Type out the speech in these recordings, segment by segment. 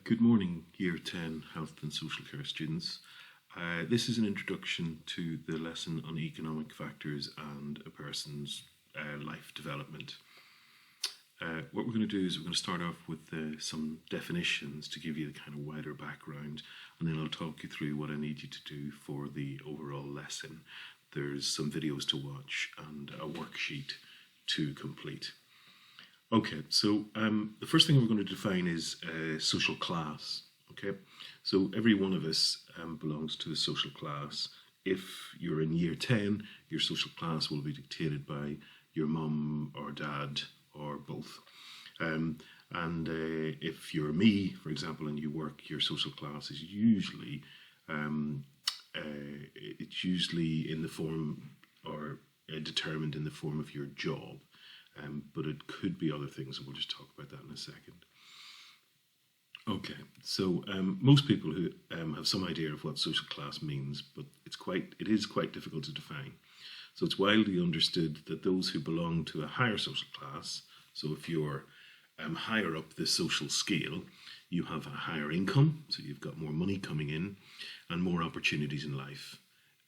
Good morning, Year 10 Health and Social Care students. This is an introduction to the lesson on economic factors and a person's life development. What we're going to do is we're going to start off with some definitions to give you the kind of wider background, and then I'll talk you through what I need you to do for the overall lesson. There's some videos to watch and a worksheet to complete. Okay, so the first thing we're going to define is social class. Okay, so every one of us belongs to a social class. If you're in year 10, your social class will be dictated by your mum or dad or both. If you're me, for example, and you work, your social class is usually in the form or determined in the form of your job. But it could be other things, and we'll just talk about that in a second. Okay, so most people who have some idea of what social class means, but it is quite difficult to define. So it's widely understood that those who belong to a higher social class, so if you're higher up the social scale, you have a higher income, so you've got more money coming in and more opportunities in life,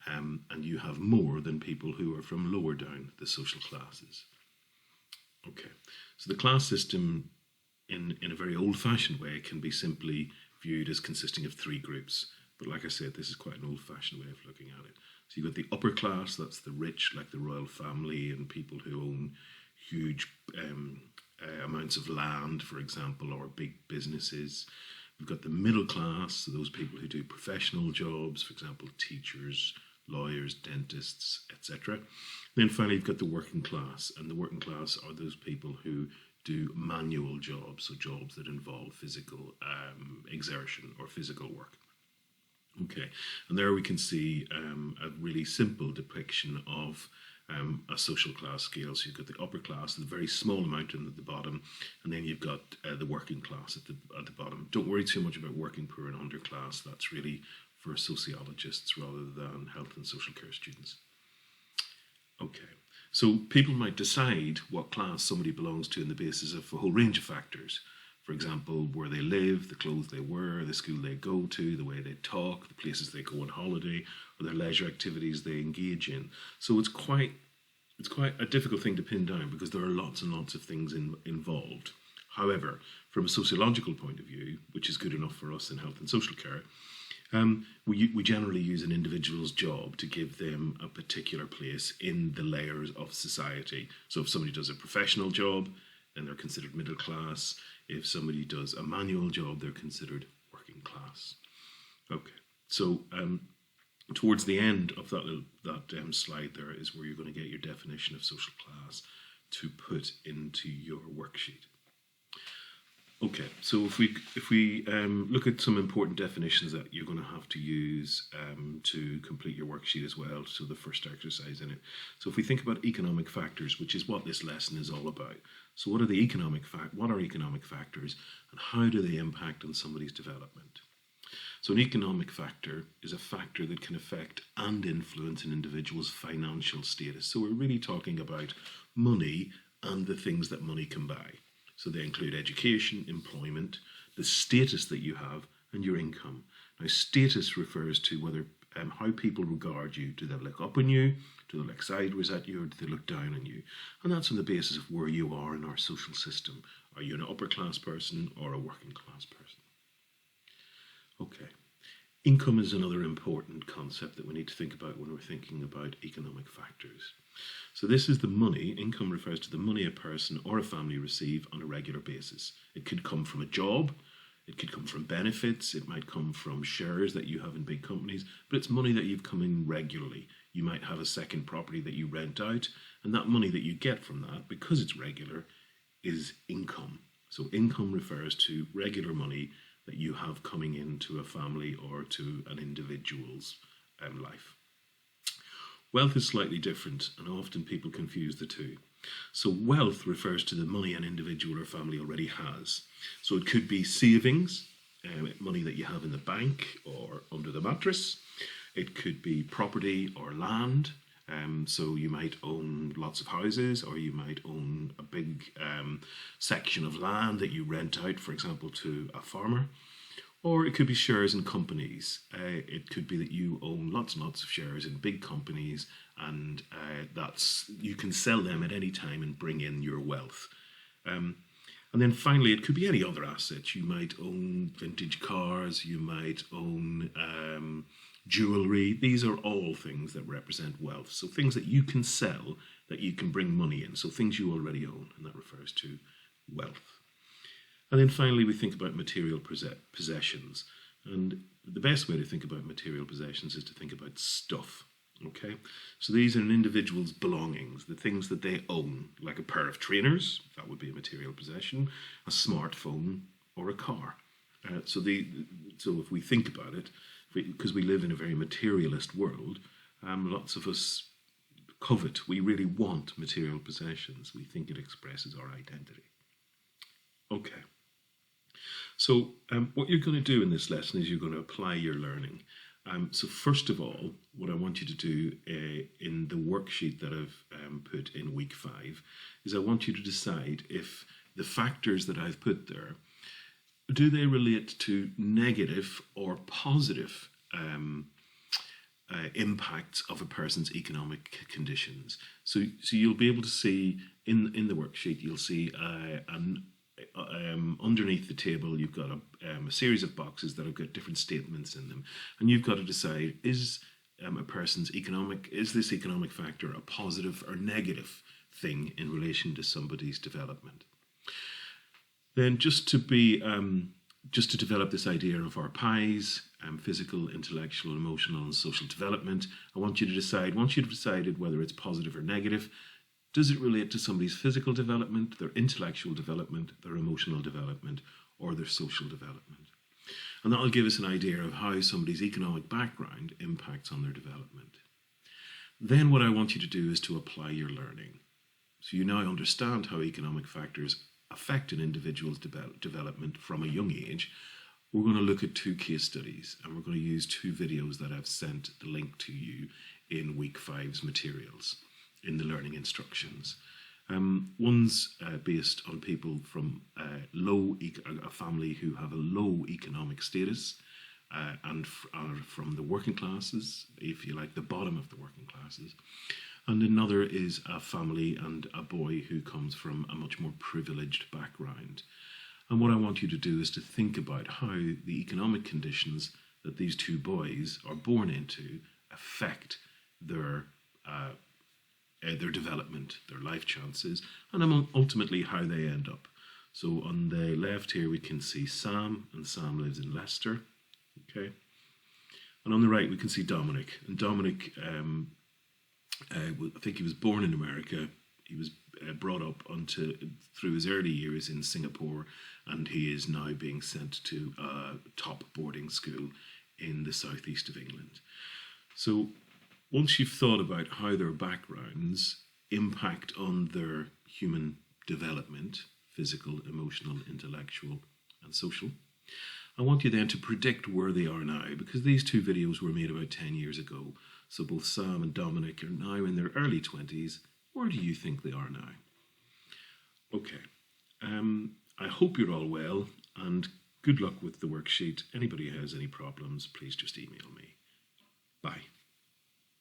and you have more than people who are from lower down the social classes. Okay, so the class system in a very old-fashioned way can be simply viewed as consisting of three groups. But like I said, this is quite an old-fashioned way of looking at it. So you've got the upper class, that's the rich, like the royal family and people who own huge amounts of land, for example, or big businesses. We've got the middle class, so those people who do professional jobs, for example, teachers, lawyers, dentists, etc. Then finally, you've got the working class, and the working class are those people who do manual jobs, so jobs that involve physical exertion or physical work. Okay, and there we can see a really simple depiction of a social class scale. So you've got the upper class, the very small amount at the bottom, and then you've got the working class at the bottom. Don't worry too much about working poor and underclass. That's really for sociologists rather than health and social care students. Okay, so people might decide what class somebody belongs to on the basis of a whole range of factors. For example, where they live, the clothes they wear, the school they go to, the way they talk, the places they go on holiday, or their leisure activities they engage in. So it's quite a difficult thing to pin down because there are lots and lots of things involved. However, from a sociological point of view, which is good enough for us in health and social care, we generally use an individual's job to give them a particular place in the layers of society. So if somebody does a professional job, then they're considered middle class. If somebody does a manual job, they're considered working class. Okay, so towards the end of that slide there is where you're going to get your definition of social class to put into your worksheet. Okay, so if we look at some important definitions that you're going to have to use to complete your worksheet as well, so the first exercise in it. So if we think about economic factors, which is what this lesson is all about. So what are economic factors and how do they impact on somebody's development? So an economic factor is a factor that can affect and influence an individual's financial status. So we're really talking about money and the things that money can buy. So they include education, employment, the status that you have, and your income. Now, status refers to whether how people regard you. Do they look up on you? Do they look sideways at you? Or do they look down on you? And that's on the basis of where you are in our social system. Are you an upper class person or a working class person? Okay. Income is another important concept that we need to think about when we're thinking about economic factors. So this is the money. Income refers to the money a person or a family receive on a regular basis. It could come from a job, it could come from benefits, it might come from shares that you have in big companies, but it's money that you've come in regularly. You might have a second property that you rent out, and that money that you get from that, because it's regular, is income. So income refers to regular money that you have coming into a family or to an individual's life. Wealth is slightly different, and often people confuse the two. So wealth refers to the money an individual or family already has. So it could be savings, money that you have in the bank or under the mattress. It could be property or land, So you might own lots of houses, or you might own a big section of land that you rent out, for example, to a farmer. Or it could be shares in companies. It could be that you own lots and lots of shares in big companies, and you can sell them at any time and bring in your wealth. And then finally, it could be any other asset. You might own vintage cars, you might own jewelry. These are all things that represent wealth. So things that you can sell, that you can bring money in. So things you already own, and that refers to wealth. And then finally, we think about material possessions. And the best way to think about material possessions is to think about stuff. Okay, so these are an individual's belongings, the things that they own, like a pair of trainers, that would be a material possession, a smartphone, or a car. So if we think about it, because we live in a very materialist world, lots of us covet, we really want material possessions. We think it expresses our identity. Okay. So what you're going to do in this lesson is you're going to apply your learning. So first of all, what I want you to do in the worksheet that I've put in week 5 is I want you to decide if the factors that I've put there, do they relate to negative or positive impacts of a person's economic conditions. So you'll be able to see in the worksheet, you'll see underneath the table, you've got a series of boxes that have got different statements in them, and you've got to decide, is this economic factor a positive or negative thing in relation to somebody's development? Then just to develop this idea of our pies, physical, intellectual, emotional, and social development, once you've decided whether it's positive or negative, does it relate to somebody's physical development, their intellectual development, their emotional development, or their social development? And that'll give us an idea of how somebody's economic background impacts on their development. Then what I want you to do is to apply your learning. So you now understand how economic factors affect an individual's development from a young age. We're going to look at 2 case studies, and we're going to use 2 videos that I've sent the link to you in week 5's materials, in the learning instructions. One's based on people from a family who have a low economic status and are from the working classes, if you like, the bottom of the working classes. And another is a family and a boy who comes from a much more privileged background. And what I want you to do is to think about how the economic conditions that these 2 boys are born into affect their development, their life chances, and ultimately how they end up. So on the left here we can see Sam, and Sam lives in Leicester. Okay, and on the right we can see Dominic, and Dominic, I think he was born in America. He was brought up through his early years in Singapore, and he is now being sent to a top boarding school in the southeast of England. So once you've thought about how their backgrounds impact on their human development, physical, emotional, intellectual, and social, I want you then to predict where they are now, because these 2 videos were made about 10 years ago. So both Sam and Dominic are now in their early 20s. Where do you think they are now? Okay. I hope you're all well, and good luck with the worksheet. Anybody who has any problems, please just email me. Bye.